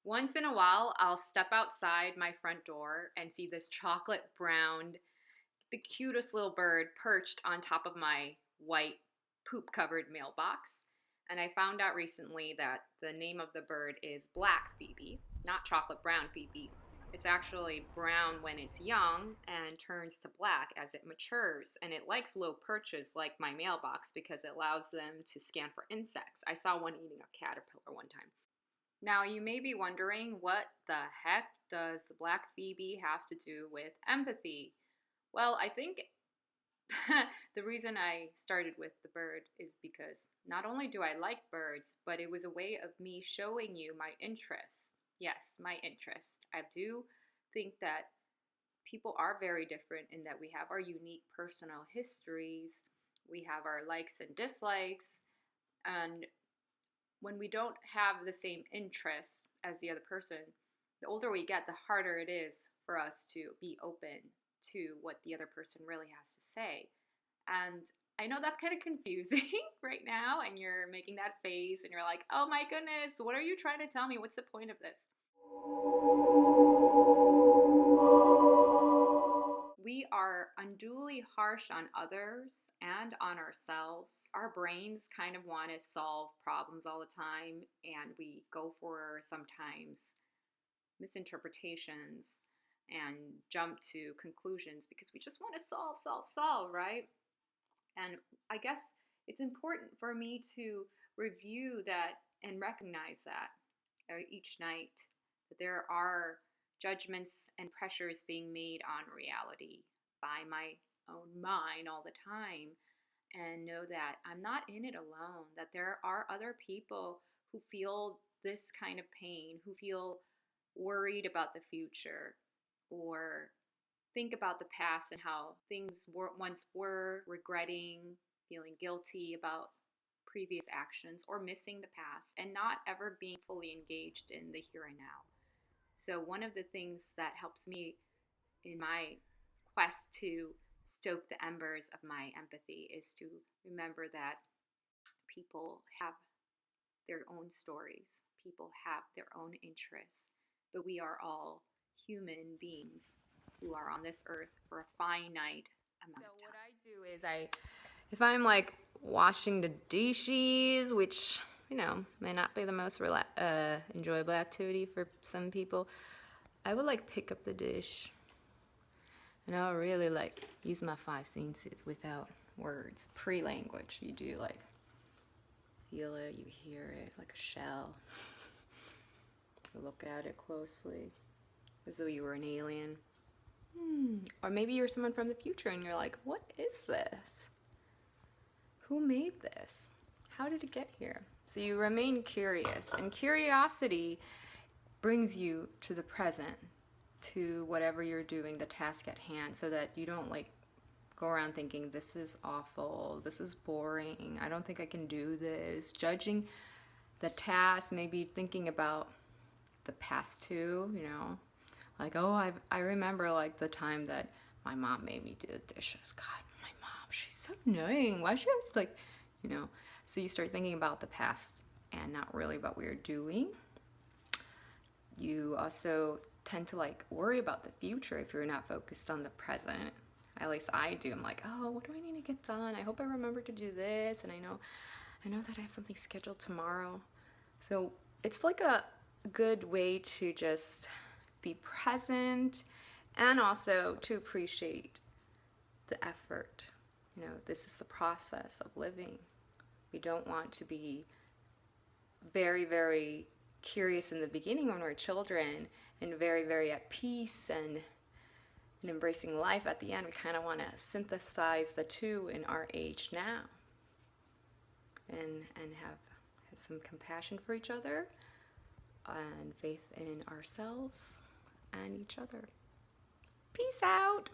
Once in a while, I'll step outside my front door and see this chocolate brown, the cutest little bird perched on top of my white poop covered mailbox. And I found out recently that the name of the bird is Black Phoebe, not chocolate brown Phoebe. It's actually brown when it's young and turns to black as it matures. And it likes low perches like my mailbox because it allows them to scan for insects. I saw one eating a caterpillar one time. Now, you may be wondering, what the heck does the Black Phoebe have to do with empathy? Well, I think the reason I started with the bird is because not only do I like birds, but it was a way of me showing you my interests. Yes, my interest. I do think that people are very different in that we have our unique personal histories, we have our likes and dislikes, and when we don't have the same interests as the other person, the older we get, the harder it is for us to be open to what the other person really has to say. And I know that's kind of confusing right now, and you're making that face and you're like, oh my goodness, what are you trying to tell me? What's the point of this? We are unduly harsh on others and on ourselves. Our brains kind of want to solve problems all the time, and we go for sometimes misinterpretations and jump to conclusions because we just want to solve, right? And I guess it's important for me to review that and recognize that each night, that there are judgments and pressures being made on reality by my own mind all the time, and know that I'm not in it alone, that there are other people who feel this kind of pain, who feel worried about the future, or think about the past and how things once were, regretting, feeling guilty about previous actions, or missing the past and not ever being fully engaged in the here and now. So, one of the things that helps me in my quest to stoke the embers of my empathy is to remember that people have their own stories, people have their own interests, but we are all human beings who are on this earth for a finite amount of time. So what I do is if I'm like washing the dishes, which may not be the most enjoyable activity for some people, I would like pick up the dish, and I'll really like use my five senses without words, pre-language. You do like feel it, you hear it like a shell. You look at it closely as though you were an alien. Or maybe you're someone from the future and you're like, what is this? Who made this? How did it get here? So you remain curious, and curiosity brings you to the present, to whatever you're doing, the task at hand, so that you don't like go around thinking, this is awful, this is boring, I don't think I can do this, judging the task, maybe thinking about the past too, like, oh, I remember like the time that my mom made me do the dishes. God, my mom, she's so annoying. Why she always like, so you start thinking about the past and not really about what you're doing. You also tend to like worry about the future if you're not focused on the present. At least I do. I'm like, oh, what do I need to get done? I hope I remember to do this, and I know that I have something scheduled tomorrow. So it's like a good way to just be present and also to appreciate the effort. This is the process of living. We don't want to be very, very curious in the beginning when we're children and very, very at peace and embracing life at the end. We kind of want to synthesize the two in our age now and have some compassion for each other and faith in ourselves and each other. Peace out.